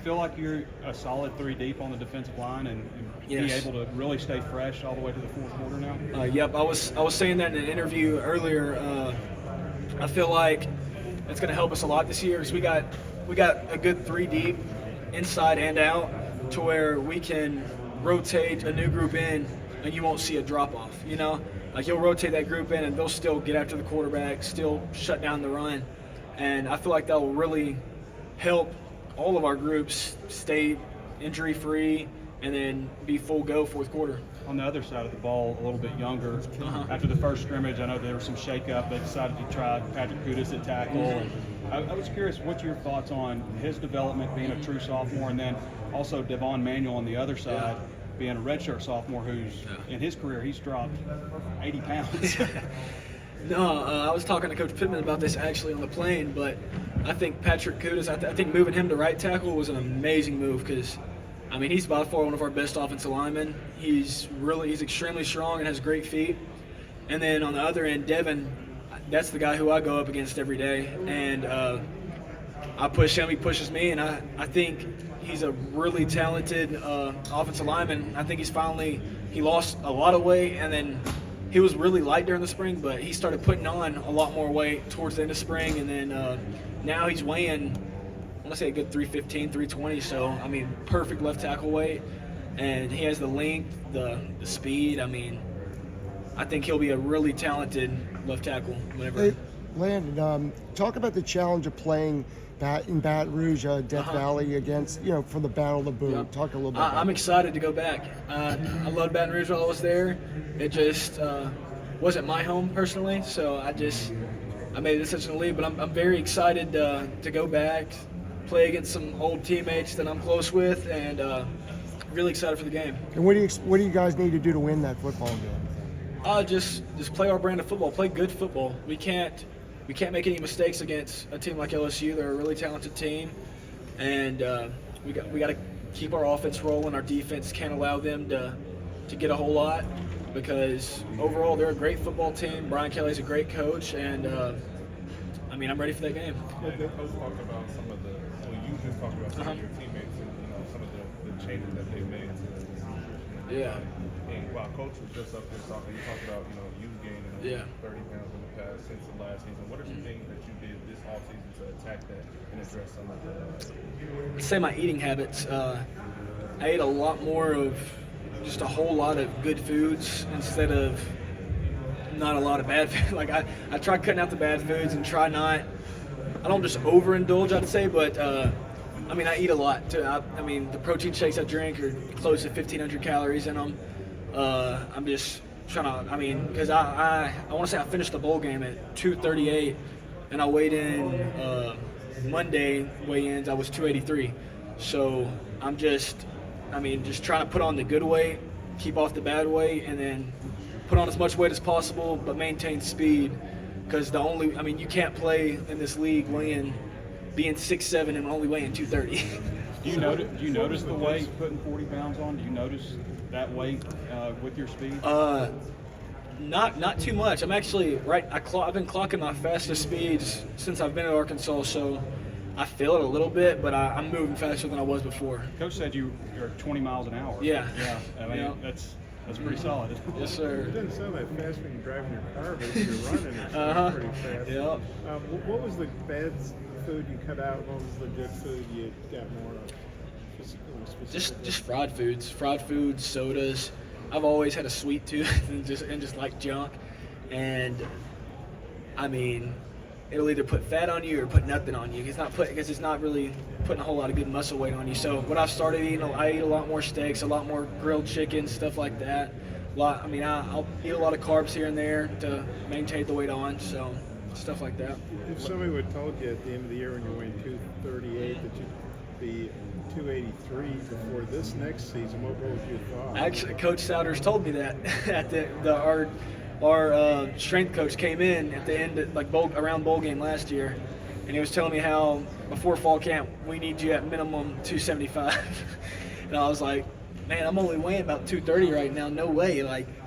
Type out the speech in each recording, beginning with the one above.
feel like you're a solid 3 deep on the defensive line and be able to really stay fresh all the way to the fourth quarter now? Yep, I was saying that in an interview earlier. I feel like it's going to help us a lot this year because we got a good 3 deep, inside and out, to where we can rotate a new group in and you won't see a drop off. You know, like you'll rotate that group in and they'll still get after the quarterback, still shut down the run, and I feel like that will really help all of our groups stay injury free and then be full go fourth quarter. On the other side of the ball, a little bit younger. After the first scrimmage, I know there was some shake-up. They decided to try Patrick Kudus at tackle. I was curious, what's your thoughts on his development being a true sophomore, and then also Devon Manuel on the other side being a redshirt sophomore who's, in his career, he's dropped 80 pounds. No, I was talking to Coach Pittman about this actually on the plane, but I think Patrick Kudus, I think moving him to right tackle was an amazing move because, I mean, he's by far one of our best offensive linemen. He's extremely strong and has great feet. And then on the other end, Devin, that's the guy who I go up against every day. And I push him, he pushes me, and I think he's a really talented offensive lineman. I think he lost a lot of weight, and then he was really light during the spring, but he started putting on a lot more weight towards the end of spring, and then now he's weighing, I want to say a good 315, 320, so, I mean, perfect left tackle weight, and he has the length, the speed. I mean, I think he'll be a really talented left tackle whenever. Hey, Landon, talk about the challenge of playing in Baton Rouge, Death Valley against, for the Battle of the Boom. Yep. Talk a little bit about I'm excited to go back. I loved Baton Rouge while I was there. It just wasn't my home personally, so I made a decision to leave, but I'm very excited to go back, play against some old teammates that I'm close with, and really excited for the game. And what do you guys need to do to win that football game? Just play our brand of football, play good football. We can't make any mistakes against a team like LSU. They're a really talented team, and we got to keep our offense rolling. Our defense can't allow them to get a whole lot, because overall they're a great football team. Brian Kelly's a great coach, and I mean, I'm ready for that game. Yeah, the coach talked about some of you just talked about some of your teammates and some of the changes that they made to Yeah. And while coach was just up there talking, you talked about you gaining 30 pounds in the past since the last season. What are some things that you did this offseason to attack that and address some of that? I'd say my eating habits. I ate a lot more of just a whole lot of good foods instead of not a lot of bad food. Like I try cutting out the bad foods and try not. I don't just overindulge, I'd say, but I mean, I eat a lot too. I mean, the protein shakes I drink are close to 1,500 calories in them. I'm just trying to, I mean, because I want to say I finished the bowl game at 238, and I weighed in Monday weigh-ins, I was 283. So I'm just trying to put on the good weight, keep off the bad weight, and then put on as much weight as possible, but maintain speed. Because you can't play in this league being 6'7" and only weighing 230. Do you notice the weight putting 40 pounds on? Do you notice that weight with your speed? Not too much. I'm actually I've been clocking my fastest speeds since I've been at Arkansas, so I feel it a little bit, but I'm moving faster than I was before. Coach said you're 20 miles an hour. Yeah. I mean, that's pretty solid. Yes, sir. It doesn't sound that fast when you're driving your car, but if you're running, it's pretty fast. Yep. What was the bad food you cut out? What was the good food you got more of? Just fried foods, sodas. I've always had a sweet tooth and just like junk, and I mean, it'll either put fat on you or put nothing on you. It's not really putting a whole lot of good muscle weight on you. So what I've started eating, I eat a lot more steaks, a lot more grilled chicken, stuff like that. I'll eat a lot of carbs here and there to maintain the weight on. So stuff like that. If somebody would have told you at the end of the year when you're weighing 238 that you'd be 283 before this next season, what would you have thought? Actually, Coach Souders told me that at our strength coach came in at the end of, around bowl game last year, and he was telling me how before fall camp we need you at minimum 275. And I was like, man, I'm only weighing about 230 right now. No way,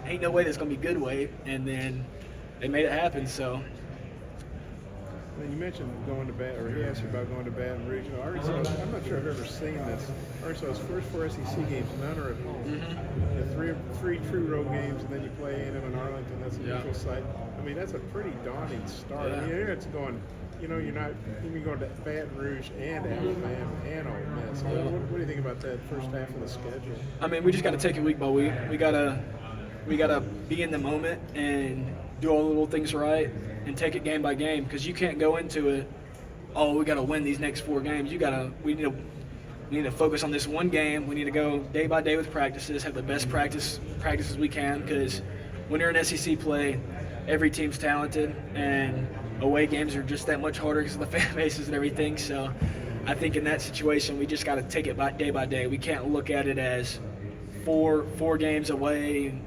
ain't no way that's gonna be good weight. And then they made it happen. So And then you mentioned going to Baton, or he asked you about going to Baton Rouge. You know, Arkansas, I'm not sure I've ever seen this. Arkansas's first 4 SEC games, none are at home. You know, three true road games, and then you play A&M in Arlington. That's a neutral site. I mean, that's a pretty daunting start. I mean, it's going. You know, you're going to Baton Rouge and Alabama and Ole Miss. What do you think about that first half of the schedule? I mean, we just got to take it week by week. We gotta be in the moment and do all the little things right and take it game by game, because you can't go into it, oh, we got to win these next 4 games. We need to focus on this one game. We need to go day by day with practices, have the best practices we can, because when you're in SEC play, every team's talented, and away games are just that much harder because of the fan bases and everything. So I think in that situation, we just got to take it day by day. We can't look at it as four games away,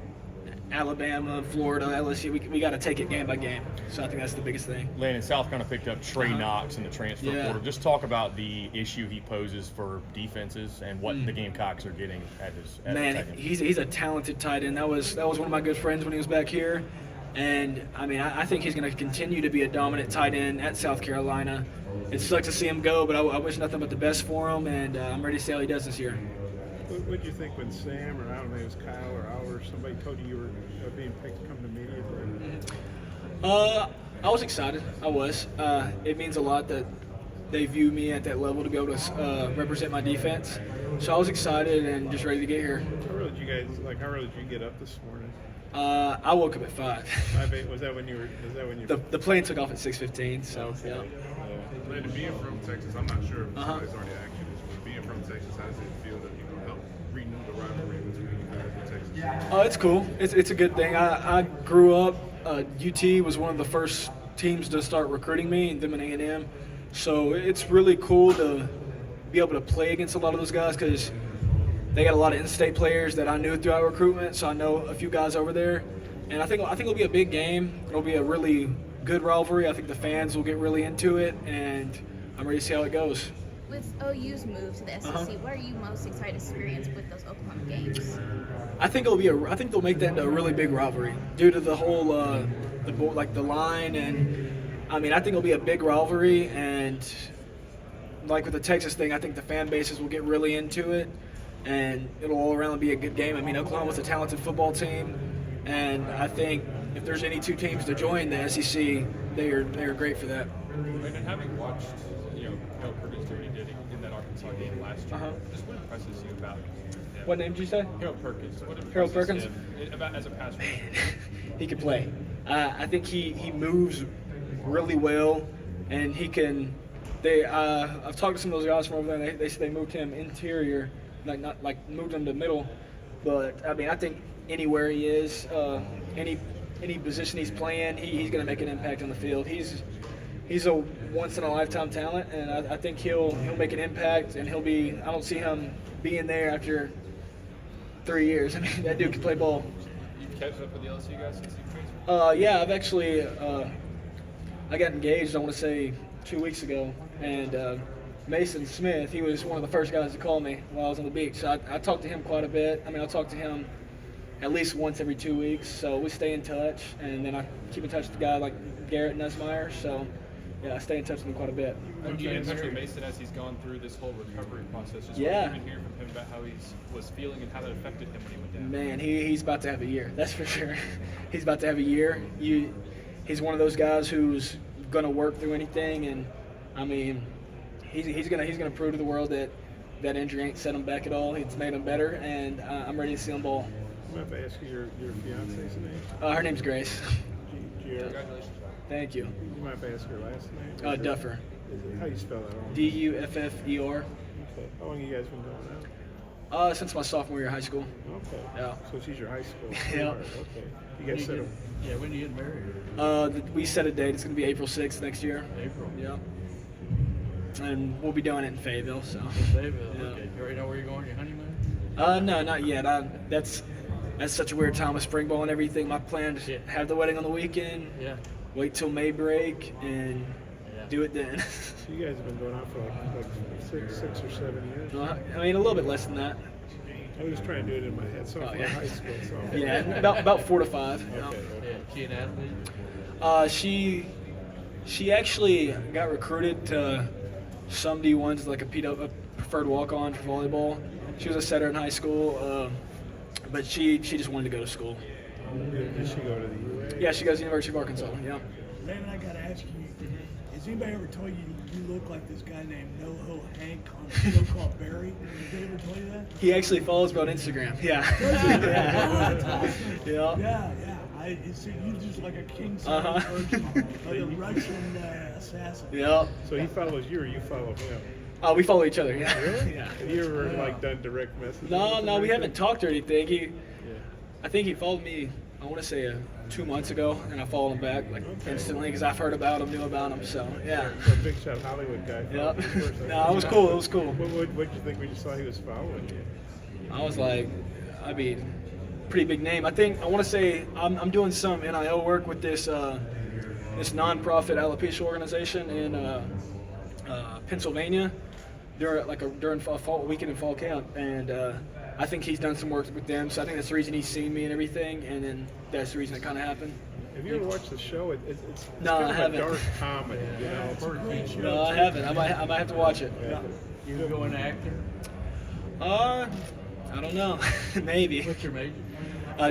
Alabama, Florida, LSU. We got to take it game by game. So I think that's the biggest thing. Landon, South kind of picked up Trey Knox in the transfer portal. Just talk about the issue he poses for defenses and what the Gamecocks are getting at his. Man, he's a talented tight end. That was one of my good friends when he was back here. And, I mean, I think he's going to continue to be a dominant tight end at South Carolina. It sucks to see him go, but I wish nothing but the best for him, and I'm ready to see how he does this year. What did you think when Sam, or I don't know, it was Kyle or Al or somebody told you were being picked to come to media day? I was excited. I was. It means a lot that they view me at that level to be able to represent my defense. So I was excited and just ready to get here. How early did you get up this morning? I woke up at 5. Was that when you? The plane took off at 6:15. So yeah. Landon, being from Texas, I'm not sure if somebody's already asked you this, but being from Texas, how does it feel that help renew the rivalry between you guys and Texas? Oh, it's cool. It's a good thing. I grew up. UT was one of the first teams to start recruiting me, and them and A&M. So it's really cool to be able to play against a lot of those guys, because they got a lot of in-state players that I knew throughout recruitment, so I know a few guys over there. And I think it'll be a big game. It'll be a really good rivalry. I think the fans will get really into it, and I'm ready to see how it goes. With OU's move to the SEC, what are you most excited to experience with those Oklahoma games? I think they'll make that into a really big rivalry due to the whole the line, and I mean, I think it'll be a big rivalry, and like with the Texas thing, I think the fan bases will get really into it, and it'll all around be a good game. I mean, Oklahoma's a talented football team, and I think if there's any 2 teams to join the SEC, they are great for that. And having watched, how Perkins do what he did in that Arkansas game last year, just what impresses you about him? What name did you say? Harold Perkins. What Harold impresses Perkins? him about as a pass rusher? He can play. I think he moves really well, and he can. I've talked to some of those guys from over there, and they said they moved him interior, not moved him to middle. But I mean, I think anywhere he is, any position he's playing, he's going to make an impact on the field. He's a once in a lifetime talent, and I think he'll make an impact, and he'll be. I don't see him being there after 3 years. I mean, that dude can play ball. You've kept up with the LSU guys since you transferred? Yeah, I've actually I got engaged, I want to say 2 weeks ago, and Mason Smith, he was one of the first guys to call me while I was on the beach. So I talked to him quite a bit. I mean, I talk to him at least once every 2 weeks, so we stay in touch, and then I keep in touch with a guy like Garrett Nussmeier, so yeah, I stay in touch with him quite a bit. Have you been in touch with Mason as he's gone through this whole recovery process? Just Yeah. what you've been hearing from him about how he was feeling and how that affected him when he went down. Man, he's about to have a year, that's for sure. He's about to have a year. He's one of those guys who's going to work through anything, and I mean, he's gonna prove to the world that injury ain't set him back at all. It's made him better, and I'm ready to see him ball. I'm going to have to ask you your fiance's name. Her name's Grace. Congratulations. Thank you. You might have to ask her last name. Duffer. How do you spell that? Duffer. Okay. How long you guys been going out? Since my sophomore year of high school. Okay. Yeah. So she's your high school. Yeah. sweetheart. Okay. You guys set up. Yeah, when do you get married? We set a date. It's going to be April 6th next year. April. Yeah. And we'll be doing it in Fayetteville. So. Fayetteville. Yeah. Okay. You already know where you're going? Your honeymoon? No, not yet. That's such a weird time with spring ball and everything. My plan is to have the wedding on the weekend. Yeah. Wait till May break and do it then. So you guys have been going out for like 6 or 7 years? I mean, a little bit less than that. I was just trying to do it in my head. So I'm yeah. high school. So. Yeah, about 4 to 5. Okay. Yeah. She an athlete? She actually got recruited to some D1s, like a preferred walk-on for volleyball. She was a setter in high school, but she just wanted to go to school. Did she go to the UA? Yeah, she goes to the University of Arkansas. Yeah. Landon, I gotta ask you, has anybody ever told you you look like this guy named Noho Hank on a show called Barry? Did they ever tell you that? He actually follows me on Instagram. Yeah. Yeah. Yeah. You just like a king size version of the Russian assassin. Yeah. So he follows you, or you follow him? Oh, we follow each other. Yeah. Really? Yeah. Have you ever like done direct messages? No, we haven't talked or anything. Yeah. I think he followed me, I want to say 2 months ago, and I followed him back like instantly because I've heard about him, knew about him. So yeah. So big shot Hollywood guy. Yeah. followed you first. No, it was cool. It was cool. What'd you think when you saw he was following you? I was like, I mean, pretty big name. I want to say I'm doing some NIL work with this this nonprofit alopecia organization in Pennsylvania during fall weekend in fall camp, and I think he's done some work with them. So I think that's the reason he's seen me and everything, and then that's the reason it kind of happened. Have you ever watched the show? It's No, kind I of haven't. a dark comedy. You know, It's a great show. No, I haven't. I might have to watch it. Yeah. You going actor? I don't know. Maybe. What's your major?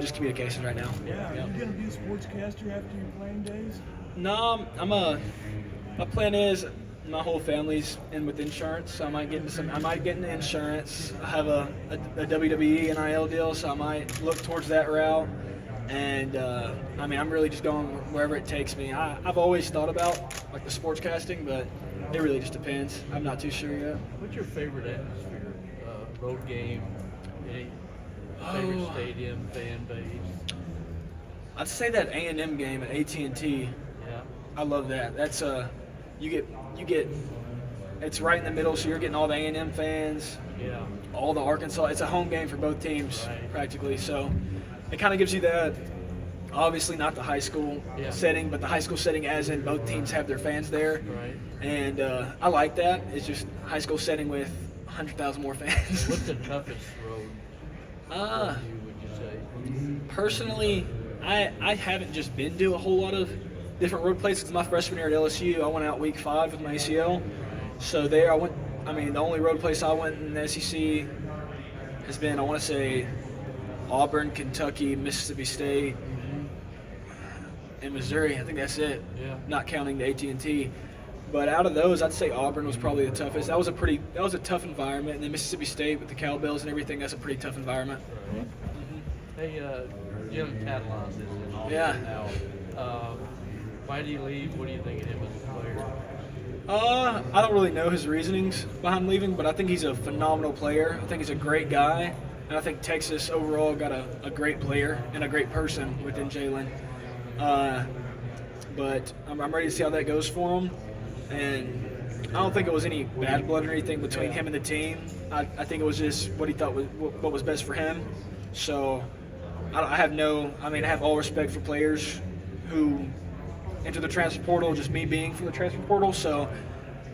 Just communications right now. Yeah, are you gonna be a sportscaster after your playing days? No, my plan is my whole family's in with insurance, so I might get into insurance. I have a WWE NIL deal, so I might look towards that route. And I mean, I'm really just going wherever it takes me. I've always thought about like the sportscasting, but it really just depends. I'm not too sure yet. What's your favorite atmosphere? Road game? Any favorite stadium, fan base? I'd say that A&M game at AT&T. Yeah. I love that. That's you get it's right in the middle, so you're getting all the A&M fans, Yeah. all the Arkansas. It's a home game for both teams Right. practically, so it kind of gives you that. Obviously not the high school Yeah. setting, but the high school setting as in both teams have their fans there. Right. And I like that. It's just high school setting with 100,000 more fans. What's the toughest road Ah. for you, would you say? Personally, I haven't just been to a whole lot of different road places. My freshman year at LSU, I went out week 5 with my ACL. So there the only road place I went in the SEC has been, I want to say, Auburn, Kentucky, Mississippi State, and Missouri. I think that's it. Yeah. Not counting the AT&T. But out of those, I'd say Auburn was probably the toughest. That was a tough environment. And then Mississippi State with the cowbells and everything, that's a pretty tough environment. Hey, Jim Catalon's is in Austin Yeah. now. Why do you leave? What do you think of him as a player? I don't really know his reasonings behind leaving, but I think he's a phenomenal player. I think he's a great guy. And I think Texas overall got a great player and a great person within Jalen. But I'm ready to see how that goes for him. And I don't think it was any bad blood or anything between him and the team. I think it was just what he thought was what was best for him. So I have all respect for players who enter the transfer portal, just me being from the transfer portal. So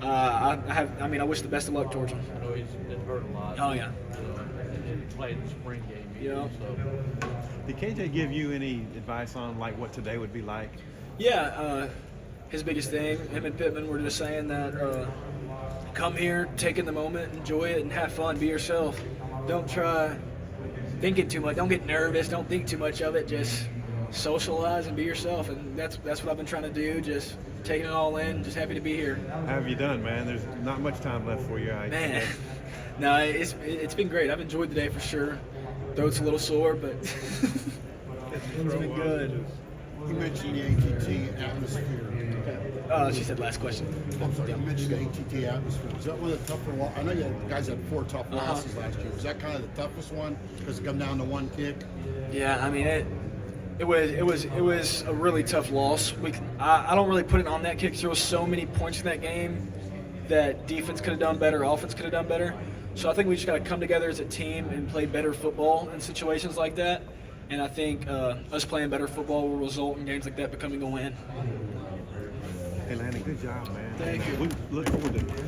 I wish the best of luck towards him. I know he's been hurt a lot. Oh, yeah. And he played the spring game. Yeah. So. Did KJ give you any advice on like what today would be like? Yeah, his biggest thing, him and Pittman were just saying that come here, take in the moment, enjoy it, and have fun, be yourself. Don't try thinking too much. Don't get nervous. Don't think too much of it. Just socialize and be yourself. And that's what I've been trying to do, just taking it all in, just happy to be here. How have you done, man? There's not much time left for you. Man, no, it's been great. I've enjoyed the day for sure. Throat's a little sore, but it's been good. You mentioned the ATT atmosphere. She said last question. I'm sorry, you mentioned the ATT atmosphere. Was that one of the tougher losses? I know you guys had 4 tough losses last year. Was that kind of the toughest one because it come down to one kick? Yeah, I mean it was a really tough loss. I don't really put it on that kick. There was so many points in that game that defense could have done better, offense could have done better. So I think we just got to come together as a team and play better football in situations like that. And I think us playing better football will result in games like that becoming a win. Hey, Landon, good job, man. Thank you. We look forward to